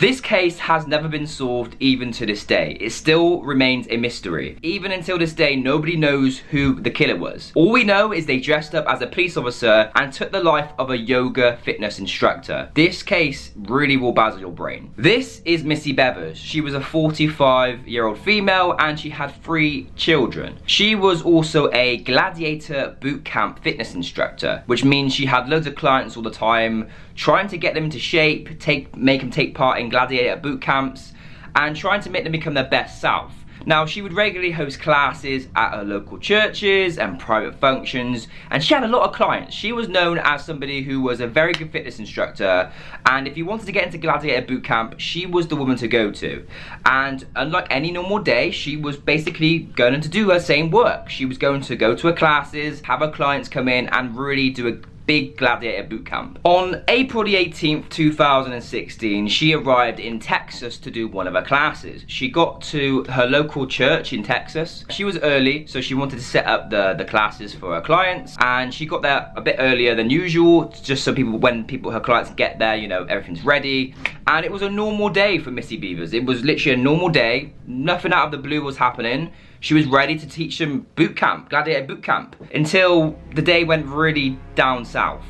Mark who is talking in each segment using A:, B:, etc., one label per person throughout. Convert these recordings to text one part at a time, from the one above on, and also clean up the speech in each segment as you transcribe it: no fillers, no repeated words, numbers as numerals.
A: This case has never been solved even to this day. It still remains a mystery. Even until this day, nobody knows who the killer was. All we know is they dressed up as a police officer and took the life of a yoga fitness instructor. This case really will dazzle your brain. This is Missy Bevers. She was a 45-year-old female and she had 3 children. She was also a gladiator boot camp fitness instructor, which means she had loads of clients all the time, trying to get them into shape, make them take part in gladiator boot camps, and trying to make them become their best self. Now, she would regularly host classes at her local churches and private functions, and she had a lot of clients. She was known as somebody who was a very good fitness instructor, and if you wanted to get into gladiator boot camp, she was the woman to go to. And unlike any normal day, she was basically going to do her same work. She was going to go to her classes, have her clients come in, and really do a big gladiator boot camp. On April the 18th, 2016, she arrived in Texas to do one of her classes. She got to her local church in Texas. She was early, so she wanted to set up the classes for her clients, and she got there a bit earlier than usual, just so her clients get there, you know, everything's ready. And it was a normal day for Missy Bevers. It was literally a normal day. Nothing out of the blue was happening. She was ready to teach them boot camp, gladiator boot camp, until the day went really down south.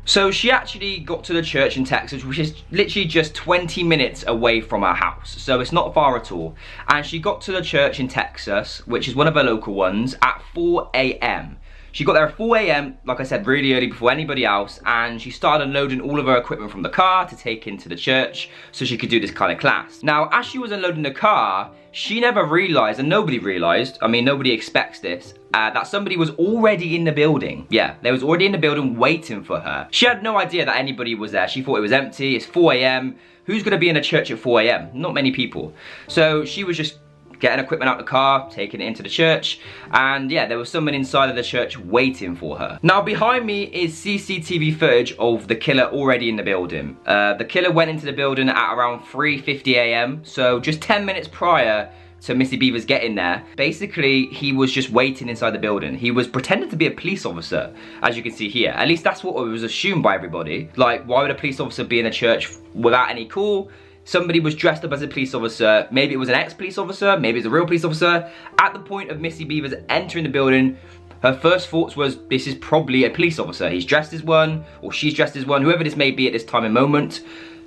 A: So she actually got to the church in Texas, which is literally just 20 minutes away from her house. So it's not far at all. And she got to the church in Texas, which is one of her local ones, at 4 a.m. She got there at 4 a.m, like I said, really early before anybody else, and she started unloading all of her equipment from the car to take into the church so she could do this kind of class. Now, as she was unloading the car, she never realized, and nobody realized, I mean, nobody expects this, that somebody was already in the building. Yeah, they was already in the building waiting for her. She had no idea that anybody was there. She thought it was empty. It's 4 a.m. Who's gonna be in a church at 4 a.m? Not many people. So she was just getting equipment out of the car, taking it into the church, and yeah, there was someone inside of the church waiting for her. Now, behind me is CCTV footage of the killer already in the building. The killer went into the building at around 3:50 a.m, so just 10 minutes prior to Missy Bevers getting there. Basically, he was just waiting inside the building. He was pretending to be a police officer, as you can see here. At least that's what was assumed by everybody. Like, why would a police officer be in a church without any call? Somebody was dressed up as a police officer. Maybe it was an ex-police officer, maybe it's a real police officer. At the point of Missy Bevers entering the building, her first thoughts was, this is probably a police officer. He's dressed as one, or she's dressed as one, whoever this may be at this time and moment.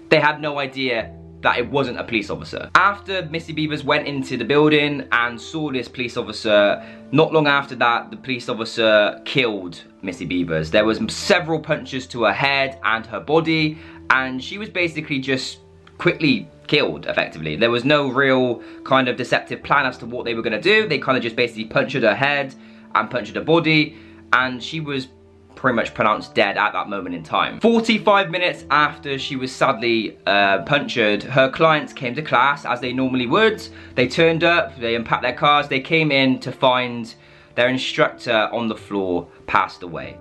A: They had no idea that it wasn't a police officer. After Missy Bevers went into the building and saw this police officer, not long after that, the police officer killed Missy Bevers. There was several punches to her head and her body, and she was basically just quickly killed, effectively. There was no real kind of deceptive plan as to what they were gonna do. They kind of just basically punctured her head and punctured her body, and she was pretty much pronounced dead at that moment in time. 45 minutes after she was sadly punctured, her clients came to class as they normally would. They turned up, they unpacked their cars, they came in to find their instructor on the floor, passed away.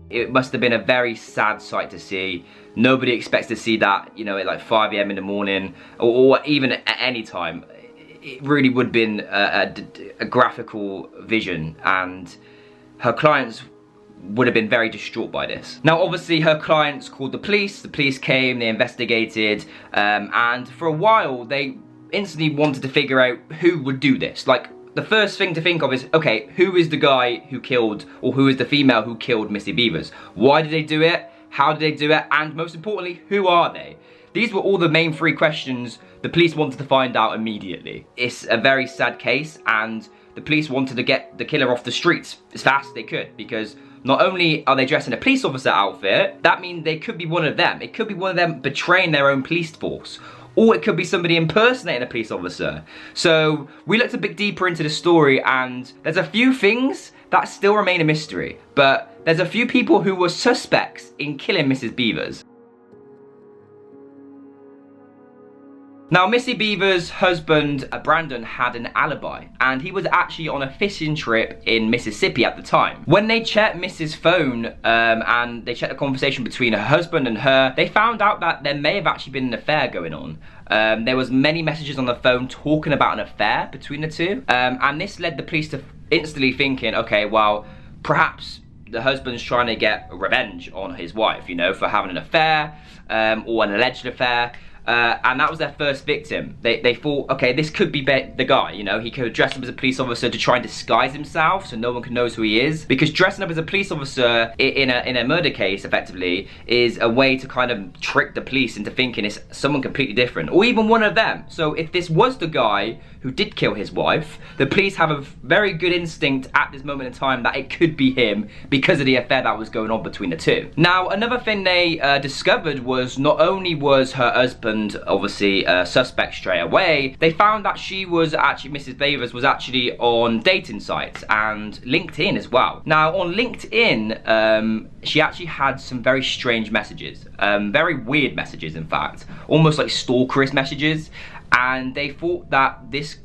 A: It must have been a very sad sight to see. Nobody expects to see that, you know, at like 5 a.m. in the morning, or even at any time. It really would have been a graphical vision, and her clients would have been very distraught by this. Now, obviously, her clients called the police came, they investigated, and for a while, they instantly wanted to figure out who would do this. Like, the first thing to think of is, okay, who is the guy who killed, or who is the female who killed Missy Bevers? Why did they do it? How did they do it? And most importantly, who are they? These were all the main 3 questions the police wanted to find out immediately. It's a very sad case, and the police wanted to get the killer off the streets as fast as they could, because not only are they dressed in a police officer outfit, that means they could be one of them. It could be one of them betraying their own police force, or it could be somebody impersonating a police officer. So we looked a bit deeper into the story, and there's a few things that still remain a mystery, but there's a few people who were suspects in killing Mrs. Bevers. Now, Missy Bevers' husband, Brandon, had an alibi, and he was actually on a fishing trip in Mississippi at the time. When they checked Mrs. phone, and they checked the conversation between her husband and her, they found out that there may have actually been an affair going on. There was many messages on the phone talking about an affair between the two, and this led the police to instantly thinking, okay, well, perhaps the husband's trying to get revenge on his wife, you know, for having an affair, or an alleged affair. And that was their first victim. They thought, okay, this could be the guy, you know, he could dress up as a police officer to try and disguise himself so no one can know who he is. Because dressing up as a police officer in a murder case, effectively, is a way to kind of trick the police into thinking it's someone completely different, or even one of them. So if this was the guy who did kill his wife, the police have a very good instinct at this moment in time that it could be him because of the affair that was going on between the two. Now, another thing they discovered was not only was her husband obviously a suspect straight away, they found that she was actually, Mrs. Beavers was actually on dating sites and LinkedIn as well. Now, on LinkedIn, she actually had some very strange messages, very weird messages, in fact, almost like stalkerous messages, and they thought that this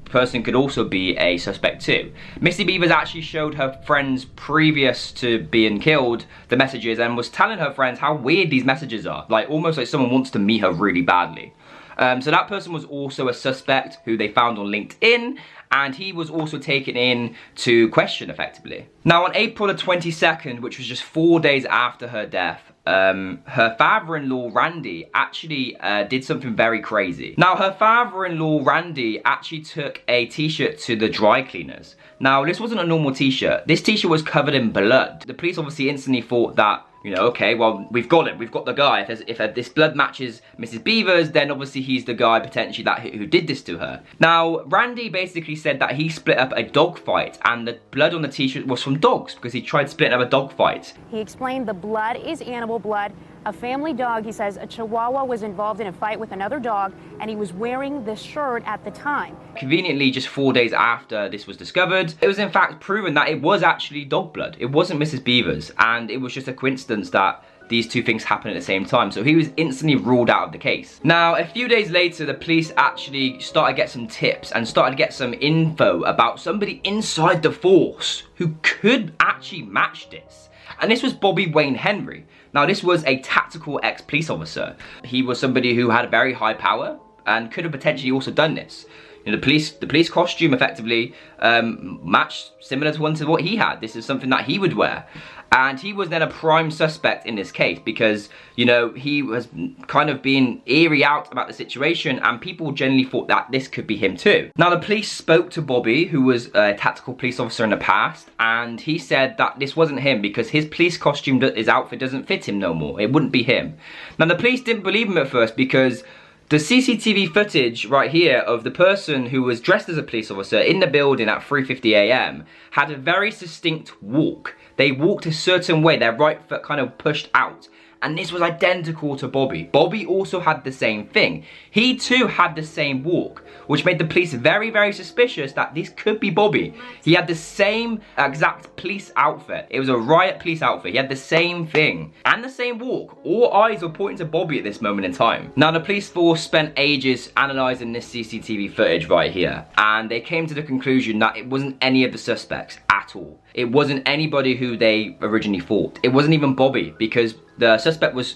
A: person could also be a suspect too. Missy Beavers actually showed her friends previous to being killed the messages and was telling her friends how weird these messages are, like almost like someone wants to meet her really badly. So that person was also a suspect who they found on LinkedIn, and he was also taken in to question effectively. Now, on April the 22nd, which was just 4 days after her death, her father-in-law Randy actually did something very crazy. Now, her father-in-law Randy actually took a t-shirt to the dry cleaners. Now, this wasn't a normal t-shirt. This t-shirt was covered in blood. The police obviously instantly thought that, you know, okay, well, we've got him, we've got the guy. If this blood matches Mrs. Beavers, then obviously he's the guy potentially who did this to her. Now, Randy basically said that he split up a dog fight, and the blood on the t-shirt was from dogs because he tried splitting up a dog fight.
B: He explained the blood is animal blood. A family dog, he says, a Chihuahua was involved in a fight with another dog, and he was wearing this shirt at the time.
A: Conveniently, just 4 days after this was discovered, it was in fact proven that it was actually dog blood. It wasn't Mrs. Beavers, and it was just a coincidence that these two things happened at the same time, so he was instantly ruled out of the case. Now, a few days later, the police actually started to get some tips and started to get some info about somebody inside the force who could actually match this. And this was Bobby Wayne Henry. Now, this was a tactical ex-police officer. He was somebody who had a very high power and could have potentially also done this. You know, the police costume effectively matched similar to what he had. This is something that he would wear. And he was then a prime suspect in this case because, you know, he was kind of being eerie out about the situation, and people generally thought that this could be him too. Now, the police spoke to Bobby, who was a tactical police officer in the past, and he said that this wasn't him because his police costume, his outfit doesn't fit him no more. It wouldn't be him. Now, the police didn't believe him at first because the CCTV footage right here of the person who was dressed as a police officer in the building at 3:50 AM had a very distinct walk. They walked a certain way, their right foot kind of pushed out. And this was identical to Bobby. Bobby also had the same thing. He too had the same walk, which made the police very, very suspicious that this could be Bobby. He had the same exact police outfit. It was a riot police outfit. He had the same thing and the same walk. All eyes were pointing to Bobby at this moment in time. Now, the police force spent ages analysing this CCTV footage right here, and they came to the conclusion that it wasn't any of the suspects at all. It wasn't anybody who they originally thought. It wasn't even Bobby because the suspect was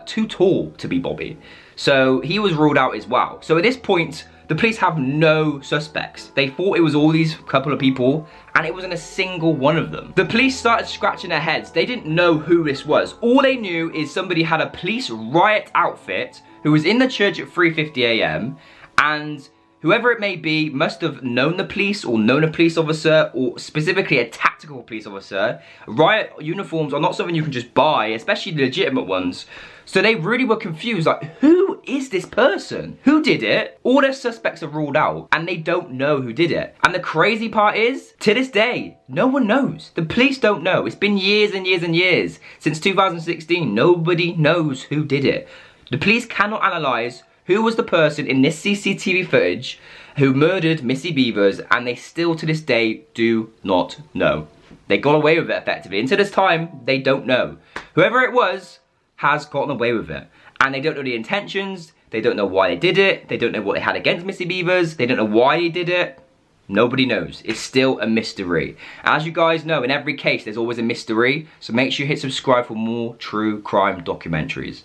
A: too tall to be Bobby. So he was ruled out as well. So at this point, the police have no suspects. They thought it was all these couple of people, and it wasn't a single one of them. The police started scratching their heads. They didn't know who this was. All they knew is somebody had a police riot outfit who was in the church at 3:50 AM, and whoever it may be must have known the police or known a police officer, or specifically a tactical police officer. Riot uniforms are not something you can just buy, especially the legitimate ones. So they really were confused, like, who is this person? Who did it? All their suspects are ruled out, and they don't know who did it. And the crazy part is, to this day, no one knows. The police don't know. It's been years and years and years. Since 2016, nobody knows who did it. The police cannot analyse who was the person in this CCTV footage who murdered Missy Beavers, and they still to this day do not know. They got away with it effectively. Until this time, they don't know. Whoever it was has gotten away with it. And they don't know the intentions, they don't know why they did it, they don't know what they had against Missy Beavers, they don't know why they did it. Nobody knows. It's still a mystery. As you guys know, in every case, there's always a mystery. So make sure you hit subscribe for more true crime documentaries.